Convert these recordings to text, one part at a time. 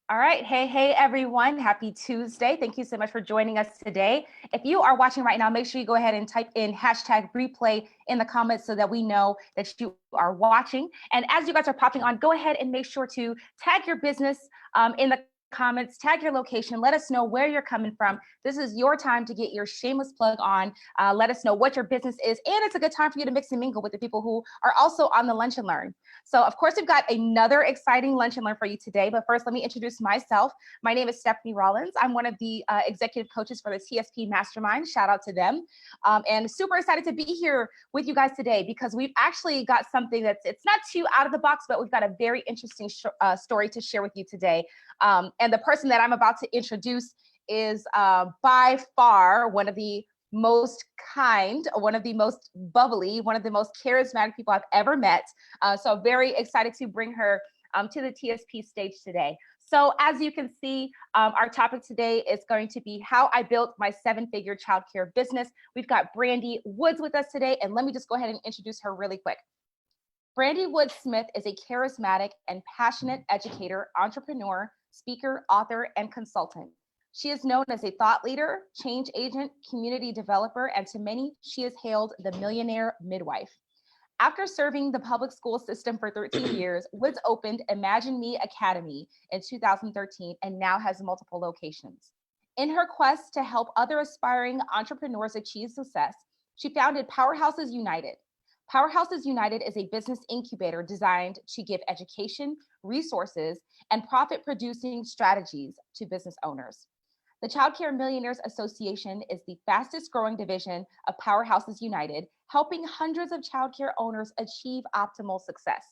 All right. Hey, everyone. Happy Tuesday. Thank you so much for joining us today. If you are watching right now, make sure you go ahead and type in hashtag replay in the comments so that we know that you are watching. And as you guys are popping on, go ahead and make sure to tag your business in the comments, tag your location, let us know where you're coming from. This is your time to get your shameless plug on. Let us know what your business is. And it's a good time for you to mix and mingle with the people who are also on the Lunch and Learn. So of course, we've got another exciting Lunch and Learn for you today. But first, let me introduce myself. My name is Stephanie Rollins. I'm one of the executive coaches for the TSP Mastermind. Shout out to them. And super excited to be here with you guys today because we've actually got something it's not too out of the box, but we've got a very interesting story to share with you today. And the person that I'm about to introduce is by far one of the most kind, one of the most bubbly, one of the most charismatic people I've ever met. So very excited to bring her to the TSP stage today. So as you can see, our topic today is going to be how I built my 7-figure childcare business. We've got Brandy Woods with us today, and let me just go ahead and introduce her really quick. Brandy Woods Smith is a charismatic and passionate educator, entrepreneur, speaker, author, and consultant. She is known as a thought leader, change agent, community developer, and to many, she is hailed the Millionaire Midwife. After serving the public school system for 13 years, Woods opened Imagine Me Academy in 2013 and now has multiple locations. In her quest to help other aspiring entrepreneurs achieve success, she founded Powerhouses United. Powerhouses United is a business incubator designed to give education, resources, and profit-producing strategies to business owners. The Childcare Millionaires Association is the fastest growing division of Powerhouses United, helping hundreds of childcare owners achieve optimal success.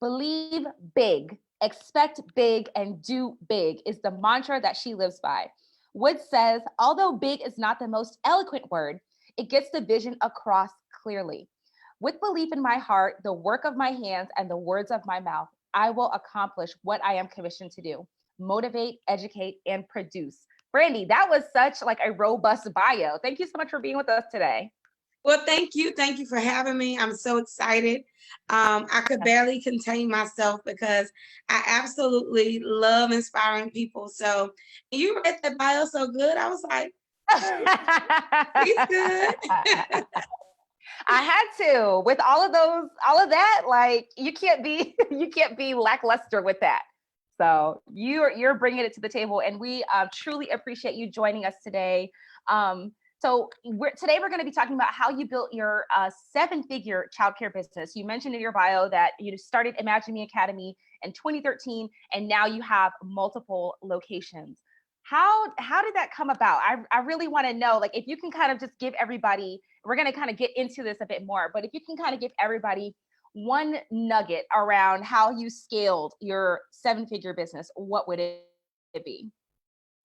Believe big, expect big, and do big is the mantra that she lives by. Woods says, although big is not the most eloquent word, it gets the vision across clearly. With belief in my heart, the work of my hands, and the words of my mouth, I will accomplish what I am commissioned to do: motivate, educate, and produce. Brandy, that was such like a robust bio. Thank you so much for being with us today. Well, thank you. Thank you for having me. I'm so excited. I could barely contain myself because I absolutely love inspiring people. So you read that bio so good. I was like, he's good. I had to. With all of that, like you can't be lackluster with that. So you're bringing it to the table, and we truly appreciate you joining us today. So today we're going to be talking about how you built your 7-figure childcare business. You mentioned in your bio that you started Imagine Me Academy in 2013, and now you have multiple locations. How did that come about? I really want to know, like, if you can kind of just give everybody, we're going to kind of get into this a bit more, but if you can kind of give everybody one nugget around how you scaled your 7-figure business, what would it be?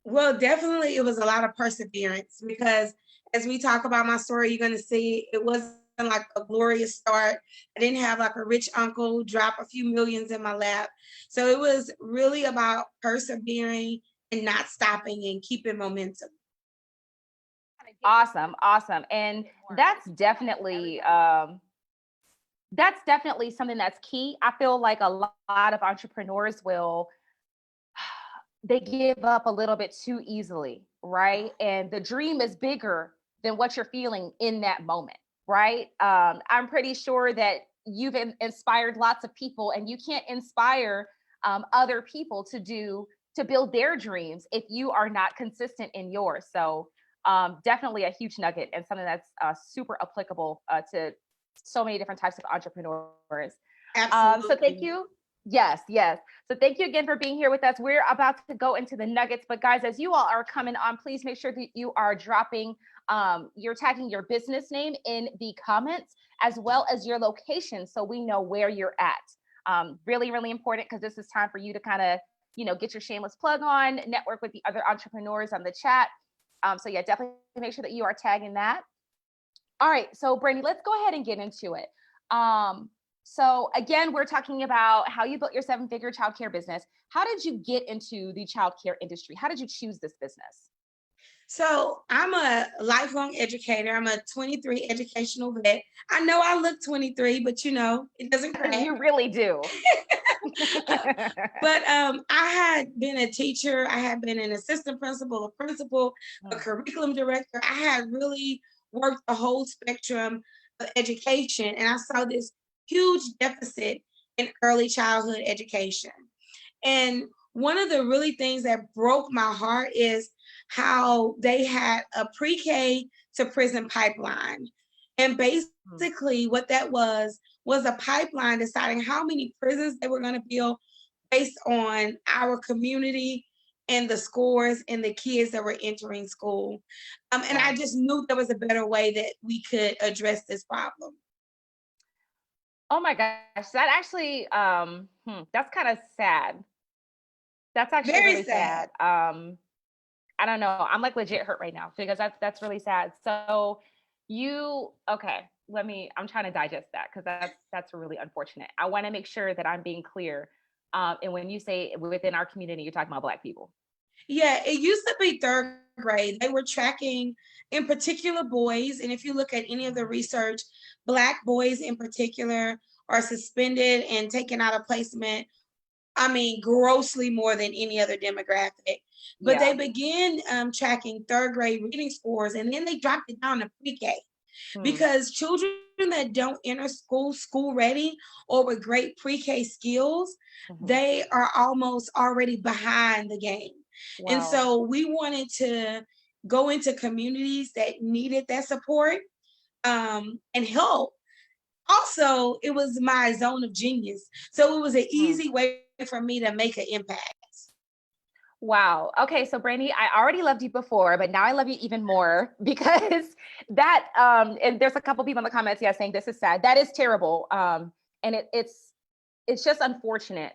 Well, definitely it was a lot of perseverance because as we talk about my story, you're going to see it wasn't like a glorious start. I didn't have like a rich uncle drop a few millions in my lap. So it was really about persevering and not stopping and keeping momentum. Awesome. And that's definitely something that's key. I feel like a lot of entrepreneurs they give up a little bit too easily, right? And the dream is bigger than what you're feeling in that moment, right? I'm pretty sure that you've inspired lots of people, and you can't inspire other people to build their dreams if you are not consistent in yours. So definitely a huge nugget and something that's super applicable to so many different types of entrepreneurs. Absolutely. So thank you. Yes. So thank you again for being here with us. We're about to go into the nuggets, but guys, as you all are coming on, please make sure that you are you're tagging your business name in the comments, as well as your location, so we know where you're at. Really, really important, because this is time for you to kind of, get your shameless plug on, network with the other entrepreneurs on the chat. So yeah, definitely make sure that you are tagging that. All right, so Brandy, let's go ahead and get into it. So again, we're talking about how you built your 7-figure childcare business. How did you get into the childcare industry? How did you choose this business? So I'm a lifelong educator. I'm a 23 educational vet. I know I look 23, but it doesn't crack. You really do. But I had been a teacher. I had been an assistant principal, a principal, a curriculum director. I had really worked the whole spectrum of education, and I saw this huge deficit in early childhood education. And one of the really things that broke my heart is how they had a pre-K to prison pipeline. And basically what that was a pipeline deciding how many prisons they were going to build based on our community and the scores and the kids that were entering school. And I just knew there was a better way that we could address this problem. Oh my gosh, that actually, that's kind of sad. That's actually Very really sad. I don't know. I'm like legit hurt right now because that's really sad. So okay, I'm trying to digest that because that's really unfortunate. I want to make sure that I'm being clear. And when you say within our community, you're talking about Black people. Yeah, it used to be third grade. They were tracking in particular boys. And if you look at any of the research, Black boys in particular are suspended and taken out of placement. I mean, grossly more than any other demographic. But they began tracking third grade reading scores, and then they dropped it down to pre-K. Because children that don't enter school ready or with great pre-K skills, they are almost already behind the game. Wow. And so we wanted to go into communities that needed that support and help. Also, it was my zone of genius. So it was an easy way for me to make an impact. Wow. Okay. So Brandy, I already loved you before, but now I love you even more because that, and there's a couple people in the comments, saying this is sad. That is terrible. And it's just unfortunate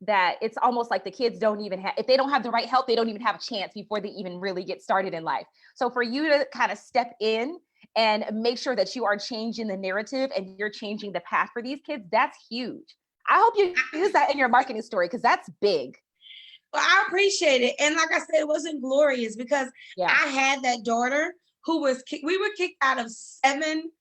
that it's almost like the kids don't even have, if they don't have the right help, they don't even have a chance before they even really get started in life. So for you to kind of step in and make sure that you are changing the narrative and you're changing the path for these kids, that's huge. I hope you use that in your marketing story because that's big. Well, I appreciate it. And like I said, it wasn't glorious because I had that daughter who we were kicked out of 7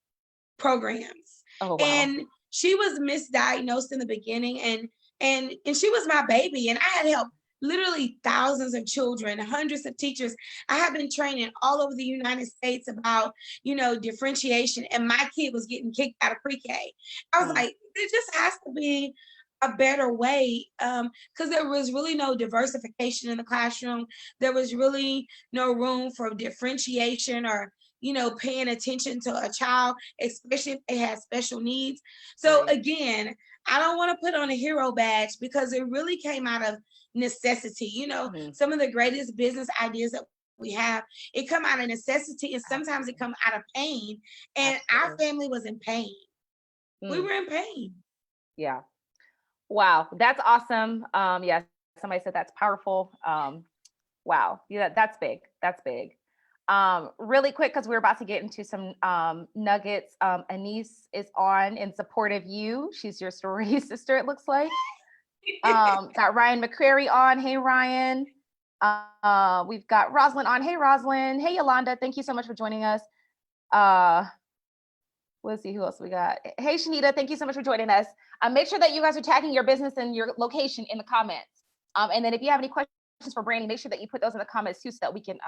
programs. Oh, wow. And she was misdiagnosed in the beginning and she was my baby. And I had helped literally thousands of children, hundreds of teachers. I have been training all over the United States about, differentiation. And my kid was getting kicked out of pre-K. I was like, there just has to be a better way, because there was really no diversification in the classroom. There was really no room for differentiation or, paying attention to a child, especially if they had special needs. So again, I don't want to put on a hero badge because it really came out of necessity. Some of the greatest business ideas that we have, it come out of necessity and sometimes it come out of pain. And our family was in pain. We were in pain. Yeah. Wow, that's awesome. Yes, somebody said that's powerful. Wow, yeah, that's big. That's big. Really quick, because we're about to get into some nuggets. Anise is on in support of you. She's your story sister, it looks like. Got Ryan McCrary on. Hey, Ryan. We've got Rosalind on. Hey, Rosalind. Hey, Yolanda. Thank you so much for joining us. Let's see who else we got. Hey, Shanita, thank you so much for joining us. Make sure that you guys are tagging your business and your location in the comments. And then if you have any questions for Brandy, make sure that you put those in the comments too so that we can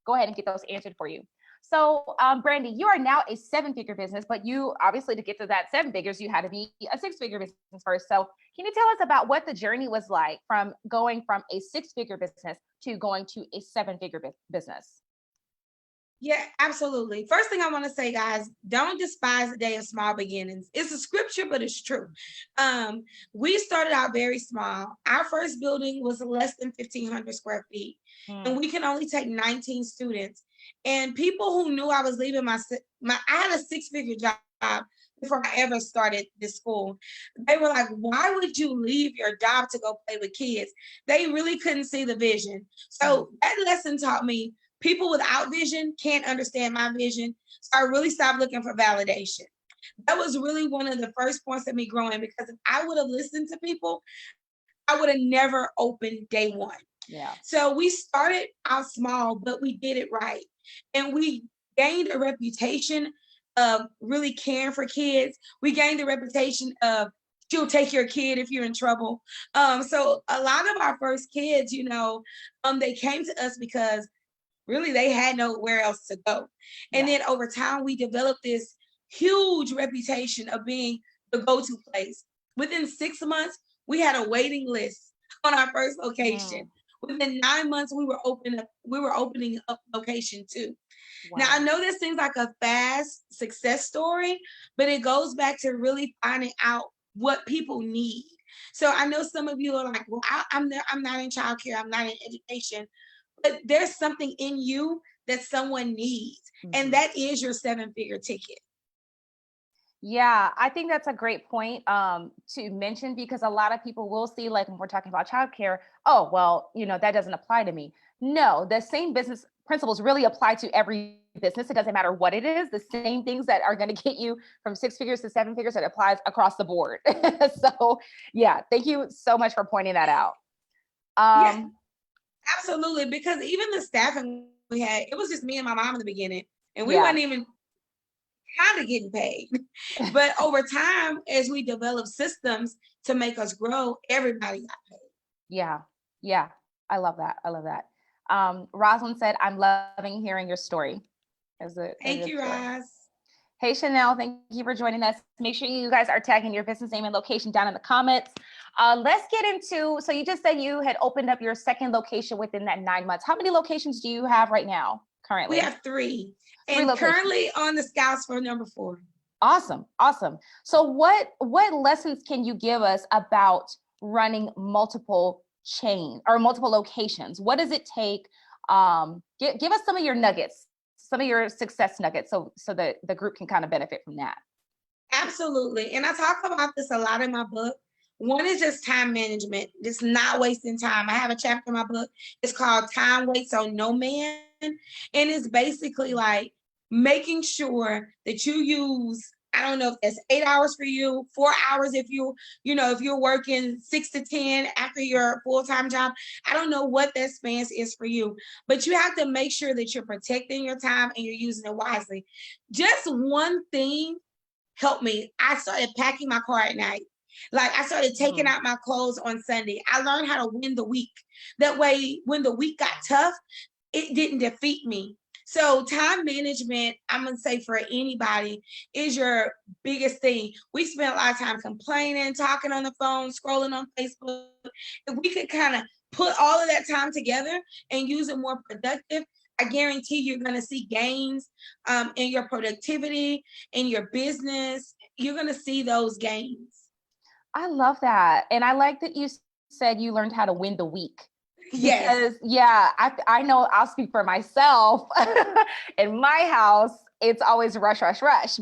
go ahead and get those answered for you. So Brandy, you are now a 7-figure business, but you obviously to get to that 7 figures, you had to be a 6-figure business first. So can you tell us about what the journey was like from going from a 6-figure business to going to a 7-figure business? Yeah, absolutely. First thing I want to say, guys, don't despise the day of small beginnings. It's a scripture, but it's true. We started out very small. Our first building was less than 1,500 square feet, and we can only take 19 students. And people who knew I was leaving I had a 6-figure job before I ever started this school. They were like, why would you leave your job to go play with kids? They really couldn't see the vision. So that lesson taught me people without vision can't understand my vision. So I really stopped looking for validation. That was really one of the first points of me growing, because if I would have listened to people, I would have never opened day one. Yeah. So we started out small, but we did it right. And we gained a reputation of really caring for kids. We gained the reputation of She'll take your kid if you're in trouble. So a lot of our first kids, they came to us because really they had nowhere else to go. And then over time, we developed this huge reputation of being the go-to place. Within 6 months, we had a waiting list on our first location. Within 9 months, we were opening up location 2. Wow. Now, I know this seems like a fast success story, but it goes back to really finding out what people need. So I know some of you are like, well, I'm not in childcare, I'm not in education, but there's something in you that someone needs, and that is your 7-figure ticket. Yeah, I think that's a great point to mention, because a lot of people will see, like, when we're talking about childcare, oh, well, that doesn't apply to me. No, the same business principles really apply to every business. It doesn't matter what it is. The same things that are going to get you from 6 figures to 7 figures, that applies across the board. So yeah, thank you so much for pointing that out. Yeah, absolutely. Because even the staffing we had, it was just me and my mom in the beginning, and we weren't even kind of getting paid. But over time, as we develop systems to make us grow, everybody got paid. Yeah. I love that. Rosalind said, I'm loving hearing your story. Thank you, Roz. Hey, Chanel, thank you for joining us. Make sure you guys are tagging your business name and location down in the comments. Let's get into, so you just said you had opened up your second location within that 9 months. How many locations do you have right now currently? We have 3. And currently on the scouts for number 4. Awesome. So what lessons can you give us about running multiple locations? What does it take? Give us some of your nuggets, some of your success nuggets, so that the group can kind of benefit from that. Absolutely. And I talk about this a lot in my book. One is just time management, just not wasting time. I have a chapter in my book. It's called Time Waits on No Man. And it's basically like making sure that you use, I don't know if that's 8 hours for you, 4 hours if you're working 6 to 10 after your full-time job. I don't know what that span is for you, but you have to make sure that you're protecting your time and you're using it wisely. Just one thing helped me. I started packing my car at night. Like, I started taking out my clothes on Sunday. I learned how to win the week. That way, when the week got tough, it didn't defeat me. So time management, I'm going to say for anybody, is your biggest thing. We spend a lot of time complaining, talking on the phone, scrolling on Facebook. If we could kind of put all of that time together and use it more productive, I guarantee you're going to see gains in your productivity, in your business. You're going to see those gains. I love that. And I like that you said you learned how to win the week. Yes. Because I know, I'll speak for myself. In my house, it's always rush,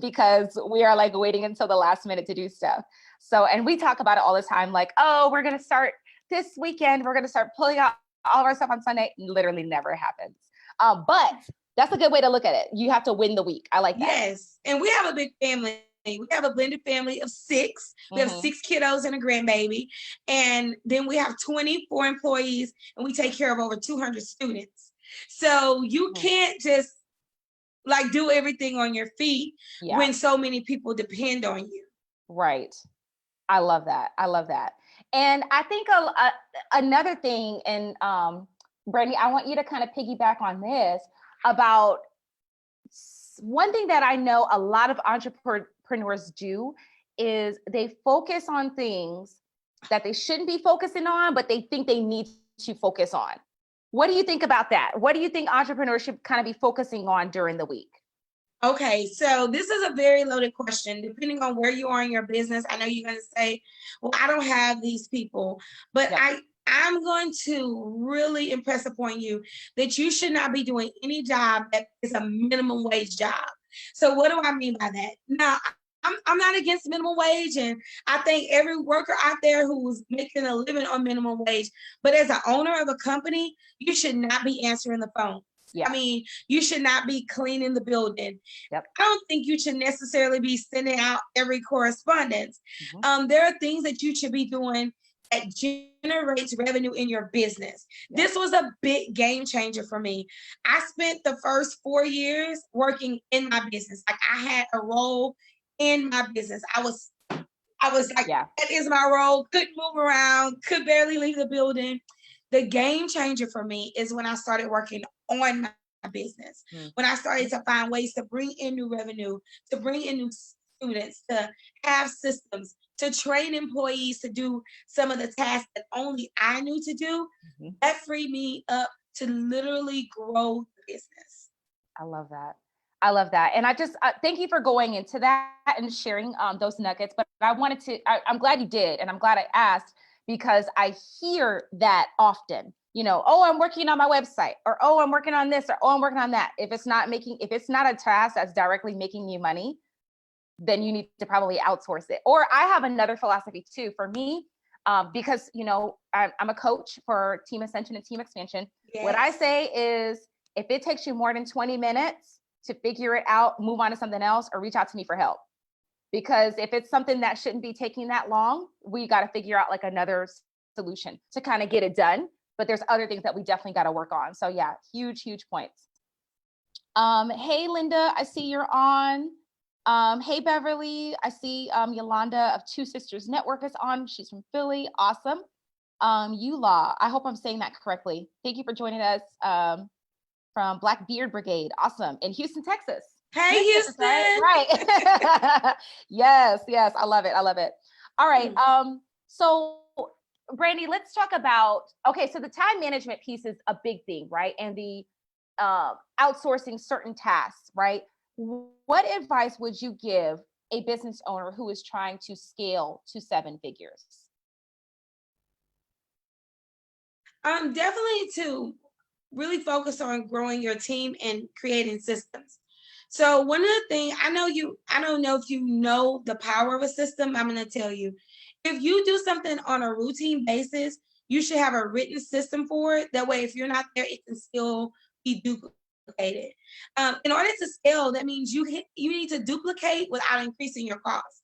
because we are like waiting until the last minute to do stuff. So, and we talk about it all the time, like, oh, we're going to start this weekend. We're going to start pulling out all of our stuff on Sunday. Literally never happens. But that's a good way to look at it. You have to win the week. I like that. Yes. And we have a big family. We have a blended family of 6. We have 6 kiddos and a grandbaby. And then we have 24 employees, and we take care of over 200 students. So you can't just like do everything on your feet when so many people depend on you. Right. I love that. And I think another thing, and Brandy, I want you to kind of piggyback on this about one thing that I know a lot of entrepreneurs do is they focus on things that they shouldn't be focusing on, but they think they need to focus on. What do you think about that? What do you think entrepreneurs should kind of be focusing on during the week? Okay, so this is a very loaded question. Depending on where you are in your business, I know you're going to say, well, I don't have these people, but I'm going to really impress upon you that you should not be doing any job that is a minimum wage job. So what do I mean by that? Now, I'm not against minimum wage, and I think every worker out there who's making a living on minimum wage, but as an owner of a company, you should not be answering the phone. I mean, you should not be cleaning the building. I don't think you should necessarily be sending out every correspondence. There are things that you should be doing that generates revenue in your business. This was a big game changer for me. I spent the first 4 years working in my business. Like, I had a role in my business. I I was like, Yeah. that is my role. Couldn't move around, could barely leave the building. The game changer for me is when I started working on my business, when I started to find ways to bring in new revenue, to bring in new students, to have systems, to train employees to do some of the tasks that only I knew to do. That freed me up to literally grow the business. I love that. I love that. And I just thank you for going into that and sharing those nuggets. But I wanted to, I'm glad you did. And I'm glad I asked because I hear that often, you know, oh, I'm working on my website, or, oh, I'm working on this, or, oh, I'm working on that. If it's not a task that's directly making you money, then you need to probably outsource it. Or I have another philosophy too for me, because, you know, I'm a coach for team ascension and team expansion. Yes. What I say is, if it takes you more than 20 minutes to figure it out, move on to something else, or reach out to me for help. Because if it's something that shouldn't be taking that long, we got to figure out like another solution to kind of get it done. But there's other things that we definitely got to work on. So yeah, huge points. Hey, Linda, I see you're on. Hey, Beverly, I see Yolanda of Two Sisters Network is on. She's from Philly. Awesome. Eula, I hope I'm saying that correctly. Thank you for joining us from Black Beard Brigade. Awesome. In Houston, Texas. Hey, Houston. Right. Yes. I love it. All right. So Brandy, let's talk about, okay, so the time management piece is a big thing, right? And the outsourcing certain tasks, right? What advice would you give a business owner who is trying to scale to 7 figures? Definitely to really focus on growing your team and creating systems. So one of the things I don't know if you know the power of a system. I'm going to tell you, if you do something on a routine basis, you should have a written system for it. That way, if you're not there, it can still be duplicated. In order to scale, that means you need to duplicate without increasing your cost.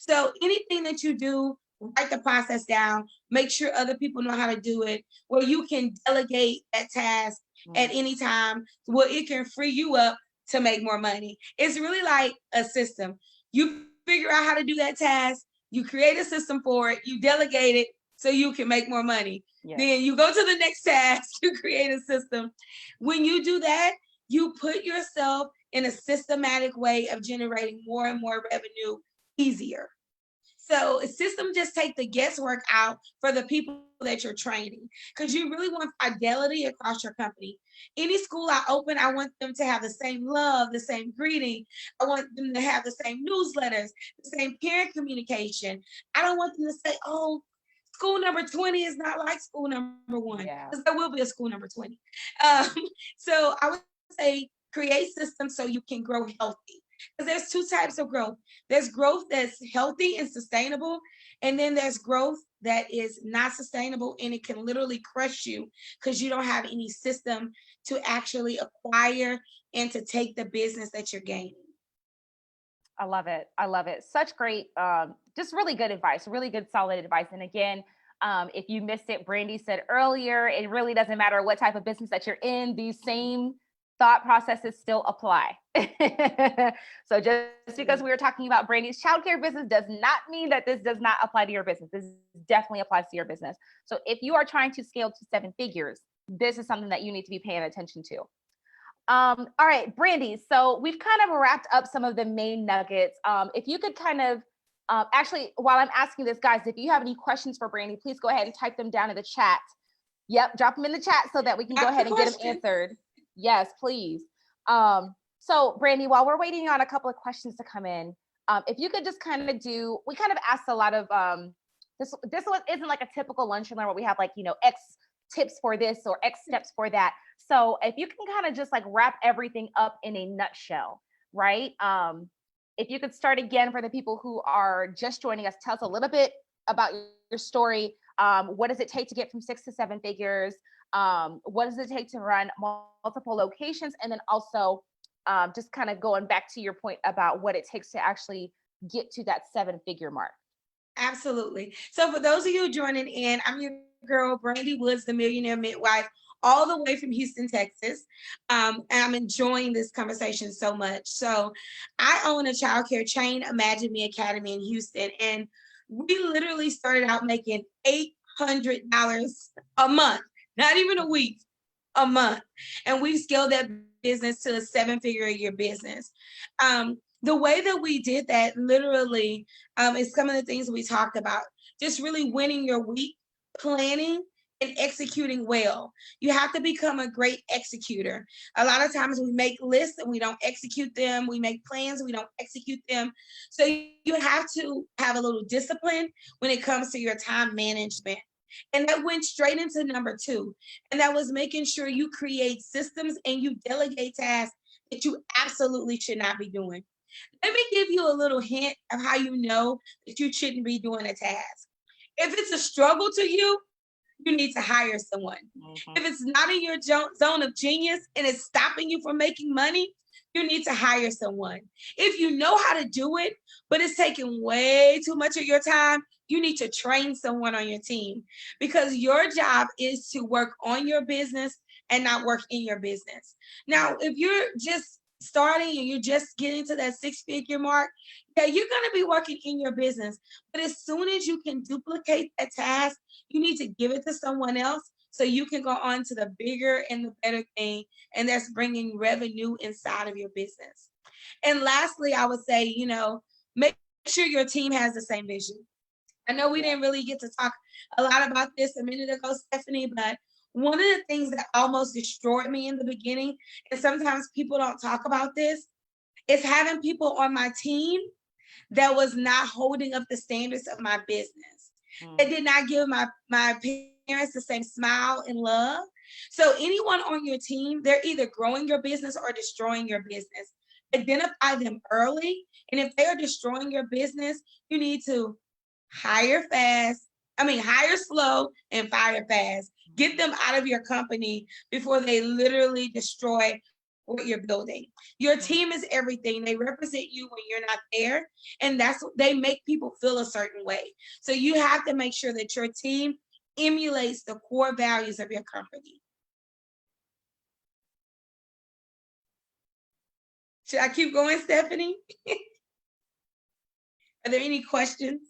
So anything that you do, write the process down, make sure other people know how to do it, where you can delegate that task at any time, where it can free you up to make more money. It's really like a system. You figure out how to do that task, you create a system for it, you delegate it so you can make more money. Yeah. Then you go to the next task, you create a system. When you do that, you put yourself in a systematic way of generating more and more revenue easier. So a system just take the guesswork out for the people that you're training, because you really want fidelity across your company. Any school I open, I want them to have the same love, the same greeting. I want them to have the same newsletters, the same parent communication. I don't want them to say, oh, school number 20 is not like school number 1, because there will be a school number 20. So I would say create systems so you can grow healthy. Because there's 2 types of growth. There's growth that's healthy and sustainable, and then there's growth that is not sustainable, and it can literally crush you because you don't have any system to actually acquire and to take the business that you're gaining. I love it. Such great, just really good advice, really good, solid advice. And again, if you missed it, Brandy said earlier, it really doesn't matter what type of business that you're in, these same thought processes still apply. So just because we were talking about Brandy's childcare business does not mean that this does not apply to your business. This definitely applies to your business. So if you are trying to scale to 7 figures, this is something that you need to be paying attention to. All right, Brandy. So we've kind of wrapped up some of the main nuggets. If you could kind of, actually, while I'm asking this, guys, if you have any questions for Brandy, please go ahead and type them down in the chat. Yep, drop them in the chat so that we can go ahead and get them answered. Yes, please. So Brandy, while we're waiting on a couple of questions to come in, if you could just kind of do, we kind of asked a lot of, this isn't like a typical lunch and learn where we have like, you know, X tips for this or X steps for that. So if you can kind of just like wrap everything up in a nutshell, right? If you could start again for the people who are just joining us, tell us a little bit about your story. What does it take to get from 6 to 7 figures? What does it take to run multiple locations? And then also just kind of going back to your point about what it takes to actually get to that 7-figure mark. Absolutely. So for those of you joining in, I'm your girl, Brandy Woods, the Millionaire Midwife, all the way from Houston, Texas. And I'm enjoying this conversation so much. So I own a childcare chain, Imagine Me Academy in Houston. And We literally started out making $800 a month, not even a week, a month. And we've scaled that business to a 7-figure-a-year business. The way that we did that literally is some of the things we talked about. Just really winning your week, planning, and executing well. You have to become a great executor. A lot of times we make lists and we don't execute them. We make plans and we don't execute them. So you have to have a little discipline when it comes to your time management. And that went straight into number 2. And that was making sure you create systems and you delegate tasks that you absolutely should not be doing. Let me give you a little hint of how you know that you shouldn't be doing a task. If it's a struggle to you, you need to hire someone. If it's not in your zone of genius and it's stopping you from making money, you need to hire someone. If you know how to do it, but it's taking way too much of your time, you need to train someone on your team, because your job is to work on your business and not work in your business. Now, if you're just starting and you're just getting to that 6-figure mark, yeah, you're going to be working in your business. But as soon as you can duplicate that task, you need to give it to someone else so you can go on to the bigger and the better thing, and that's bringing revenue inside of your business. And lastly, I would say, make sure your team has the same vision. I know we didn't really get to talk a lot about this a minute ago, Stephanie, but one of the things that almost destroyed me in the beginning, and sometimes people don't talk about this, is having people on my team that was not holding up the standards of my business. It did not give my parents the same smile and love. So anyone on your team, they're either growing your business or destroying your business. Identify them early. And if they are destroying your business, you need to hire slow and fire fast. Get them out of your company before they literally destroy what you're building. Your team is everything. They represent you when you're not there. And that's what they make people feel a certain way. So you have to make sure that your team emulates the core values of your company. Should I keep going, Stephanie? Are there any questions?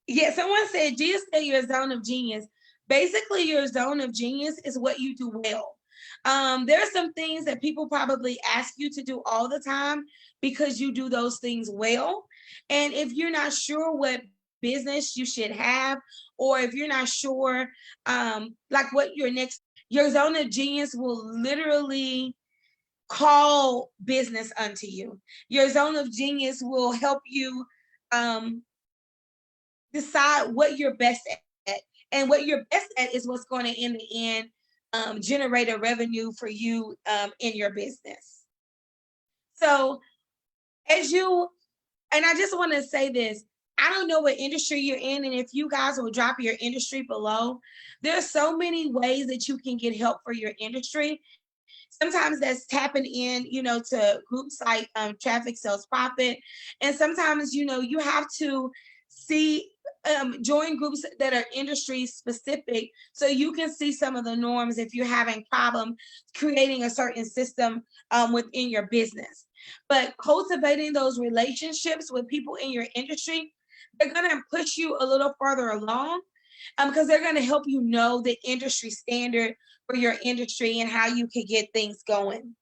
Yeah, someone said, Gia said your zone of genius. Basically, your zone of genius is what you do well. There are some things that people probably ask you to do all the time because you do those things well. And if you're not sure what business you should have, or if you're not sure like what your zone of genius will literally call business unto you. Your zone of genius will help you decide what you're best at. And what you're best at is what's going to, in the end, generate a revenue for you in your business. So and I just want to say this, I don't know what industry you're in, and if you guys will drop your industry below, there's so many ways that you can get help for your industry. Sometimes that's tapping in, to groups like Traffic Sales Profit. And sometimes, you have to join groups that are industry specific so you can see some of the norms if you're having problem creating a certain system within your business. But cultivating those relationships with people in your industry, they're going to push you a little further along because they're going to help you know the industry standard for your industry and how you can get things going.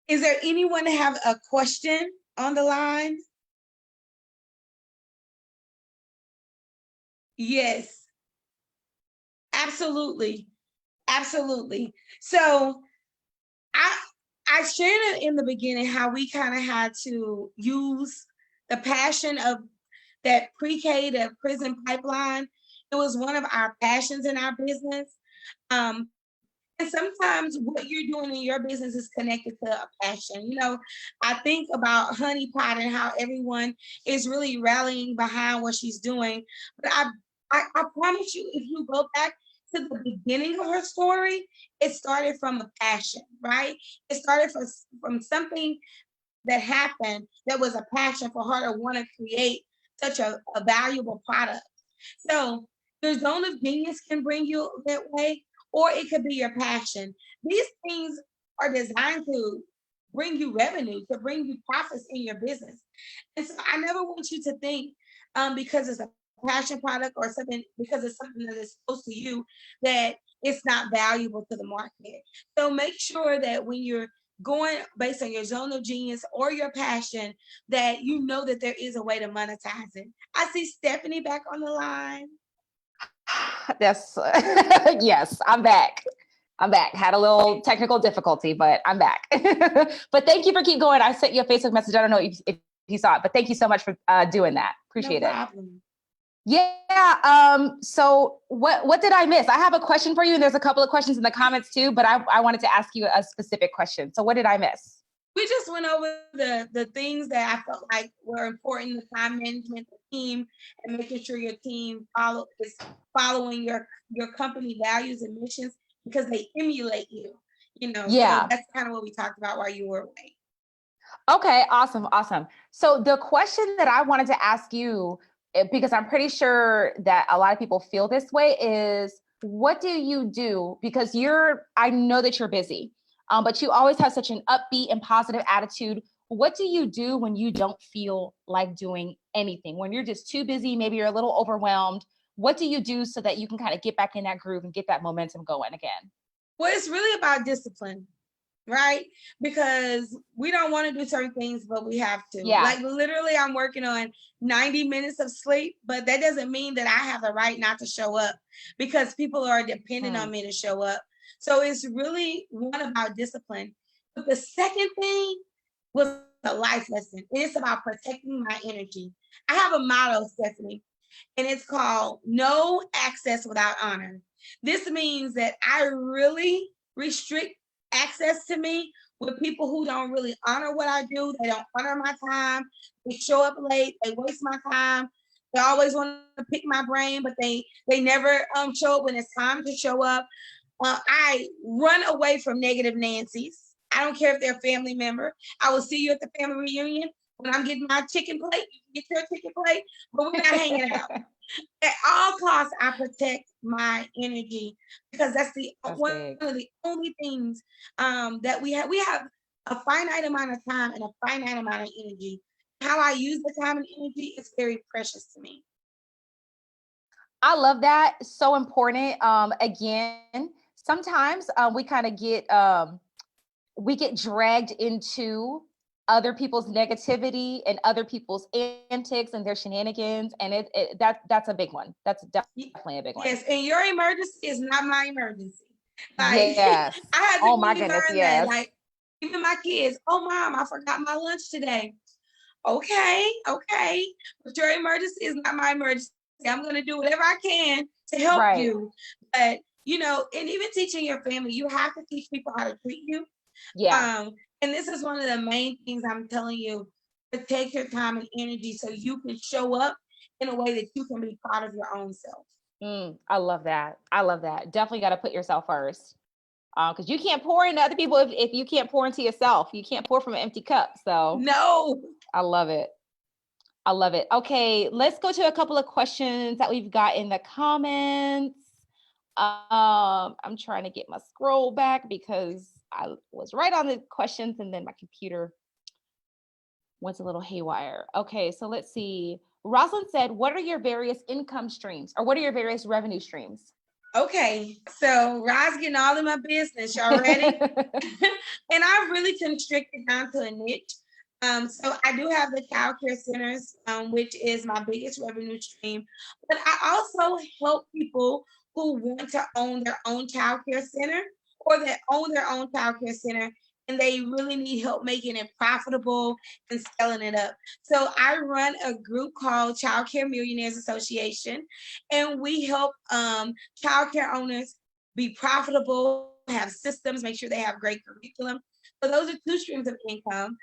Is there anyone that have a question on the line? Yes, absolutely. Absolutely. So I shared it in the beginning how we kind of had to use the passion of that pre-K to prison pipeline. It was one of our passions in our business. And sometimes what you're doing in your business is connected to a passion. I think about Honey Pot and how everyone is really rallying behind what she's doing. But I promise you, if you go back to the beginning of her story, it started from a passion, right? It started from something that happened that was a passion for her to want to create such a valuable product. So your zone of genius can bring you that way, or it could be your passion. These things are designed to bring you revenue, to bring you profits in your business. And so I never want you to think because it's a passion product or something, because it's something that is close to you, that it's not valuable to the market. So make sure that when you're going based on your zone of genius or your passion, that you know that there is a way to monetize it. I see Stephanie back on the line. That's yes, I'm back. I'm back. Had a little technical difficulty, but I'm back. But thank you for keep going. I sent you a Facebook message. I don't know if you saw it, but thank you so much for doing that. Appreciate No problem. it. Yeah. So what did I miss? I have a question for you, and there's a couple of questions in the comments too, but I wanted to ask you a specific question. So what did I miss? We just went over the things that I felt like were important: the time management, the team, and making sure your team is following your company values and missions, because they emulate you. Yeah. So that's kind of what we talked about while you were away. Okay, awesome. So the question that I wanted to ask you, because I'm pretty sure that a lot of people feel this way, is what do you do? Because I know that you're busy, but you always have such an upbeat and positive attitude. What do you do when you don't feel like doing anything? When you're just too busy, maybe you're a little overwhelmed. What do you do so that you can kind of get back in that groove and get that momentum going again? Well, it's really about discipline, right? Because we don't want to do certain things, but we have to. Yeah. Like literally, I'm working on 90 minutes of sleep, but that doesn't mean that I have the right not to show up, because people are dependent on me to show up. So it's really one about discipline. But the second thing was a life lesson. It's about protecting my energy. I have a motto, Stephanie, and it's called no access without honor. This means that I really restrict access to me with people who don't really honor what I do. They don't honor my time. They show up late. They waste my time. They always want to pick my brain, but they never show up when it's time to show up. I run away from negative Nancy's. I don't care if they're a family member. I will see you at the family reunion. When I'm getting my chicken plate, you get your chicken plate, but we're not hanging out. At all costs, I protect my energy, because that's one of the only things that we have. We have a finite amount of time and a finite amount of energy. How I use the time and energy is very precious to me. I love that. So important. Again, sometimes we kind of get dragged into other people's negativity and other people's antics and their shenanigans, and that's a big one. That's definitely a big one. Yes, and your emergency is not my emergency. Like, yes. I had to oh my goodness, yes. that. Like, even my kids, oh mom, I forgot my lunch today. Okay, but your emergency is not my emergency. I'm gonna do whatever I can to help you. But and even teaching your family, you have to teach people how to treat you. Yeah. And this is one of the main things I'm telling you: to take your time and energy so you can show up in a way that you can be proud of your own self. I love that. Definitely got to put yourself first, because you can't pour into other people if you can't pour into yourself. You can't pour from an empty cup. So no, I love it. Okay, let's go to a couple of questions that we've got in the comments. I'm trying to get my scroll back because I was right on the questions and then my computer went a little haywire. Okay, so let's see. Rosalind said, what are your various income streams, or what are your various revenue streams? Okay, so Roz getting all in my business. Y'all ready? And I've really constricted down to a niche. So I do have the childcare centers, which is my biggest revenue stream. But I also help people who want to own their own childcare center, or that own their own childcare center, and they really need help making it profitable and scaling it up. So I run a group called Childcare Millionaires Association, and we help childcare owners be profitable, have systems, make sure they have great curriculum. So those are two streams of income.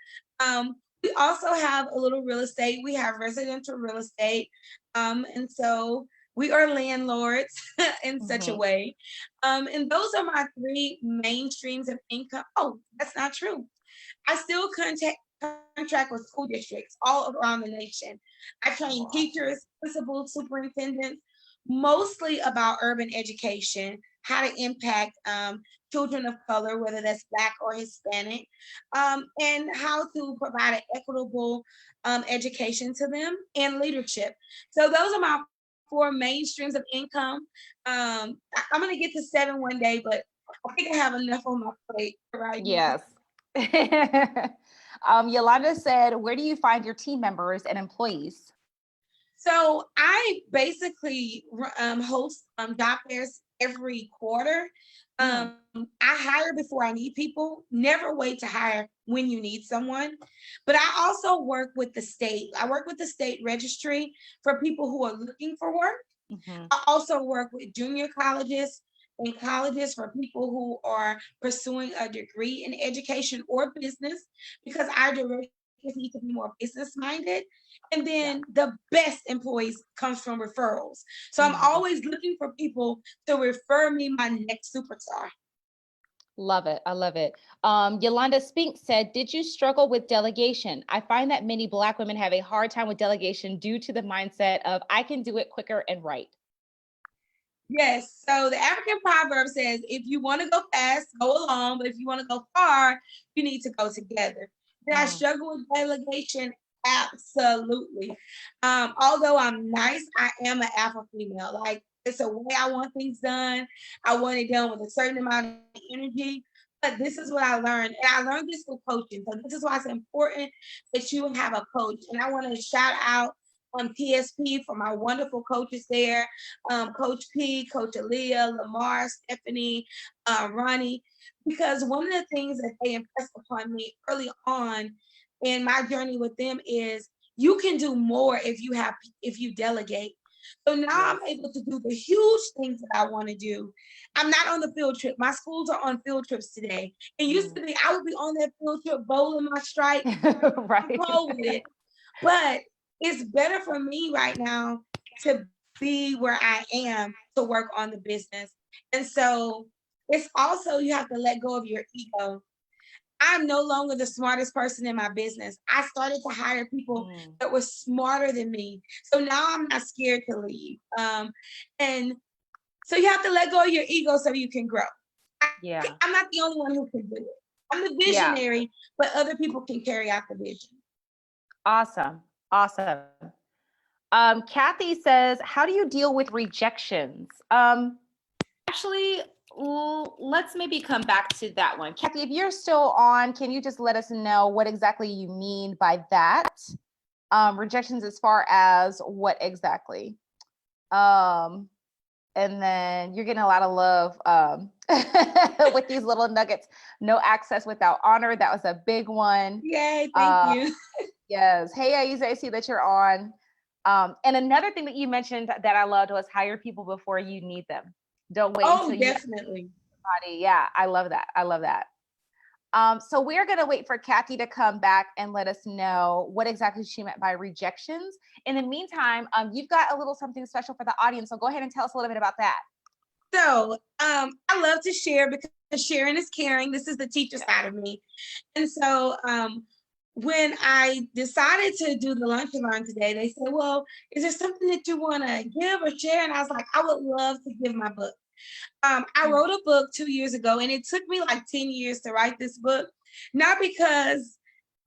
We also have a little real estate. We have residential real estate. And so we are landlords in such a way. And those are my three main streams of income. Oh, that's not true. I still contract with school districts all around the nation. I train teachers, principals, superintendents, mostly about urban education, how to impact children of color, whether that's Black or Hispanic, and how to provide an equitable education to them and leadership. So those are my four main streams of income. I'm going to get to 7 one day, but I think I have enough on my plate right now. Yes. Yolanda said, where do you find your team members and employees? So I basically host job fairs every quarter. I hire before I need people. Never wait to hire when you need someone. But I also work with the state. I work with the state registry for people who are looking for work. I also work with junior colleges and colleges for people who are pursuing a degree in education or business, because our directors need to be more business minded. And then the best employees comes from referrals. So I'm always looking for people to refer me my next superstar. Love it. I love it. Yolanda Spink said, did you struggle with delegation? I find that many Black women have a hard time with delegation due to the mindset of I can do it quicker and right. Yes. So the African proverb says, if you want to go fast, go alone. But if you want to go far, you need to go together. Did I struggle with delegation? Absolutely. Although I'm nice, I am an alpha female. Like, it's a way I want things done. I want it done with a certain amount of energy. But this is what I learned. And I learned this with coaching. So this is why it's important that you have a coach. And I want to shout out TSP for my wonderful coaches there, Coach P, Coach Aaliyah, Lamar, Stephanie, Ronnie, because one of the things that they impressed upon me early on in my journey with them is you can do more if you delegate. So now I'm able to do the huge things that I want to do. I'm not on the field trip. My schools are on field trips today. It used to be I would be on that field trip bowling my strike, right. roll with it. But it's better for me right now to be where I am to work on the business. And so it's also, you have to let go of your ego. I'm no longer the smartest person in my business. I started to hire people that were smarter than me. So now I'm not scared to leave. And so you have to let go of your ego so you can grow. I'm not the only one who can do it. I'm the visionary, but other people can carry out the vision. Awesome. Awesome. Kathy says, how do you deal with rejections? Actually, let's maybe come back to that one. Kathy, if you're still on, can you just let us know what exactly you mean by that? Rejections as far as what exactly? And then you're getting a lot of love with these little nuggets. No access without honor. That was a big one. Yay, thank you. Yes. Hey, Aiza, I see that you're on. And another thing that you mentioned that I loved was hire people before you need them. Don't wait until definitely. Somebody. Yeah, I love that. I love that. So we're going to wait for Kathy to come back and let us know what exactly she meant by rejections. In the meantime, you've got a little something special for the audience. So go ahead and tell us a little bit about that. So I love to share because sharing is caring. This is the teacher side of me. And so when I decided to do the Lunch and Learn today, they said, well, is there something that you want to give or share? And I was like, I would love to give my book. I wrote a book 2 years ago, and it took me like 10 years to write this book. Not because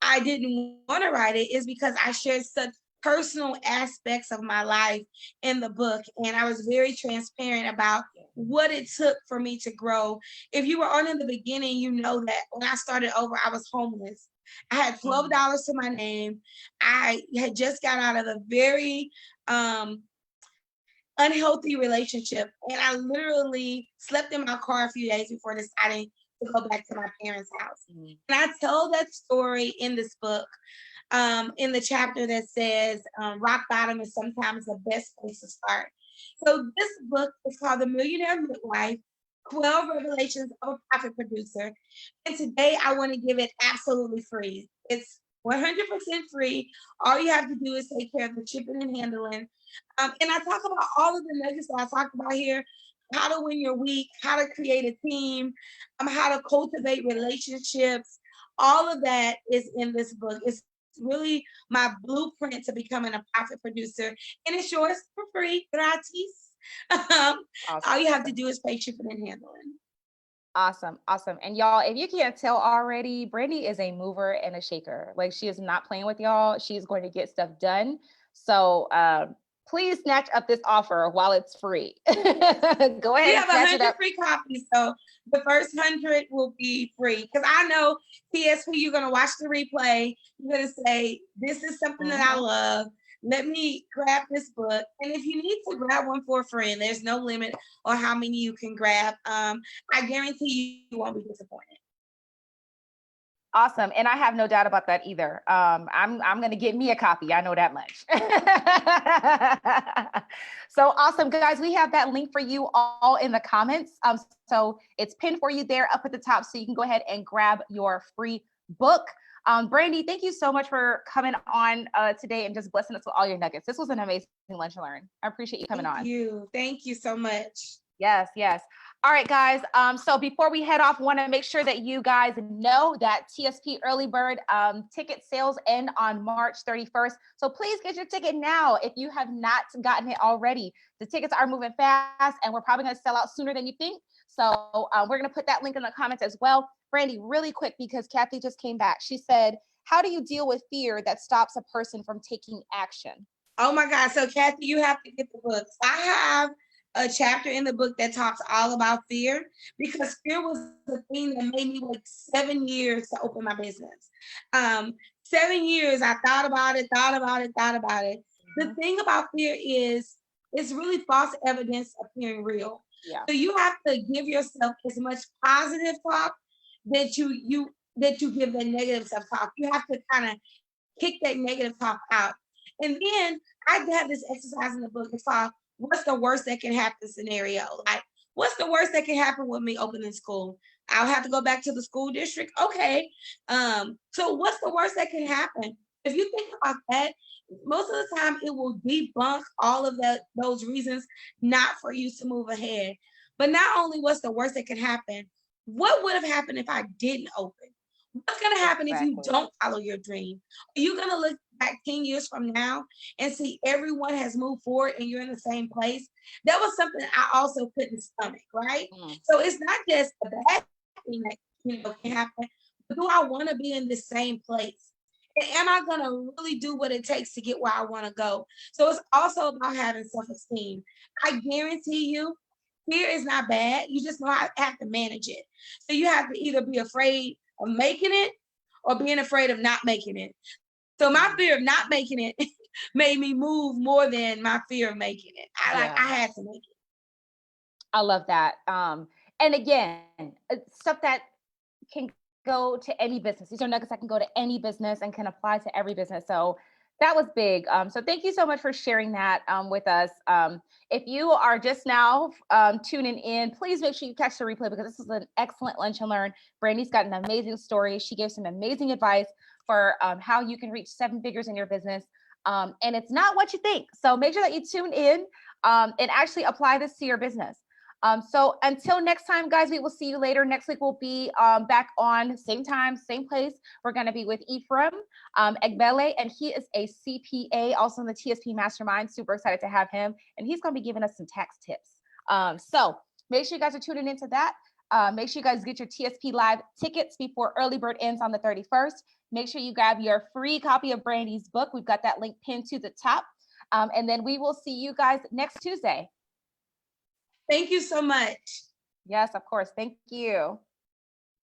I didn't want to write it, it's because I shared such personal aspects of my life in the book. And I was very transparent about what it took for me to grow. If you were on in the beginning, you know that when I started over, I was homeless. I had $12 to my name. I had just got out of a very unhealthy relationship. And I literally slept in my car a few days before deciding to go back to my parents' house. And I tell that story in this book, in the chapter that says rock bottom is sometimes the best place to start. So this book is called The Millionaire Midwife, 12 Revelations of a Profit Producer. And today I want to give it absolutely free. It's 100% free. All you have to do is take care of the shipping and handling. And I talk about all of the nuggets that I talked about here: how to win your week, how to create a team, how to cultivate relationships. All of that is in this book. It's really my blueprint to becoming a profit producer. And it's yours for free, gratis. All you have to Awesome. do is pay shipping and handling. Awesome. And y'all, if you can't tell already, Brandy is a mover and a shaker. Like, she is not playing with y'all. She's going to get stuff done. So please snatch up this offer while it's free. Go We ahead and have snatch it 100 up. free copies, so the first 100 will be free. Because I know TSP, you're gonna watch the replay. You're gonna say, "This is something that I love. Let me grab this book." And if you need to grab one for a friend, there's no limit on how many you can grab. I guarantee you won't be disappointed. Awesome. And I have no doubt about that either. I'm going to get me a copy. I know that much. So awesome, guys. We have that link for you all in the comments. So it's pinned for you there up at the top, so you can go ahead and grab your free book. Brandy, thank you so much for coming on today and just blessing us with all your nuggets. This was an amazing lunch and learn. I appreciate you coming on. Thank you so much. Yes. All right, guys. So before we head off, want to make sure that you guys know that TSP Early Bird ticket sales end on March 31st. So please get your ticket now if you have not gotten it already. The tickets are moving fast, and we're probably going to sell out sooner than you think. So we're going to put that link in the comments as well. Brandy, really quick, because Kathy just came back. She said, how do you deal with fear that stops a person from taking action? Oh my God. So Kathy, you have to get the books. I have a chapter in the book that talks all about fear, because fear was the thing that made me wait 7 years to open my business. 7 years, I thought about it. The thing about fear is it's really false evidence appearing real. Yeah. So you have to give yourself as much positive talk that you give the negative self-talk. You have to kind of kick that negative talk out. And then I have this exercise in the book. It's called "What's the worst that can happen" scenario. Like, what's the worst that can happen with me opening school? I'll have to go back to the school district. Okay. So what's the worst that can happen? If you think about that, most of the time it will debunk all of those reasons not for you to move ahead. But not only what's the worst that can happen, what would have happened if I didn't open? What's going to happen if you don't follow your dream? Are you going to look back 10 years from now and see everyone has moved forward and you're in the same place? That was something I also couldn't stomach, right? So it's not just a bad thing that can happen, but do I want to be in the same place? And am I going to really do what it takes to get where I want to go? So it's also about having self-esteem. I guarantee you, fear is not bad. You just know how to have to manage it. So you have to either be afraid of making it or being afraid of not making it. So my fear of not making it made me move more than my fear of making it. I had to make it. I love that. And again, stuff that can go to any business. These are nuggets that can go to any business and can apply to every business. So that was big. So thank you so much for sharing that with us. If you are just now tuning in, please make sure you catch the replay, because this is an excellent lunch and learn. Brandy's got an amazing story. She gave some amazing advice for how you can reach 7 figures in your business. And it's not what you think. So make sure that you tune in and actually apply this to your business. So until next time, guys, we will see you later. Next week, we'll be back on same time, same place. We're going to be with Ephraim Egbele, and he is a CPA, also in the TSP Mastermind. Super excited to have him. And he's going to be giving us some tax tips. So make sure you guys are tuning into that. Make sure you guys get your TSP Live tickets before early bird ends on the 31st. Make sure you grab your free copy of Brandy's book. We've got that link pinned to the top. And then we will see you guys next Tuesday. Thank you so much. Yes, of course. Thank you.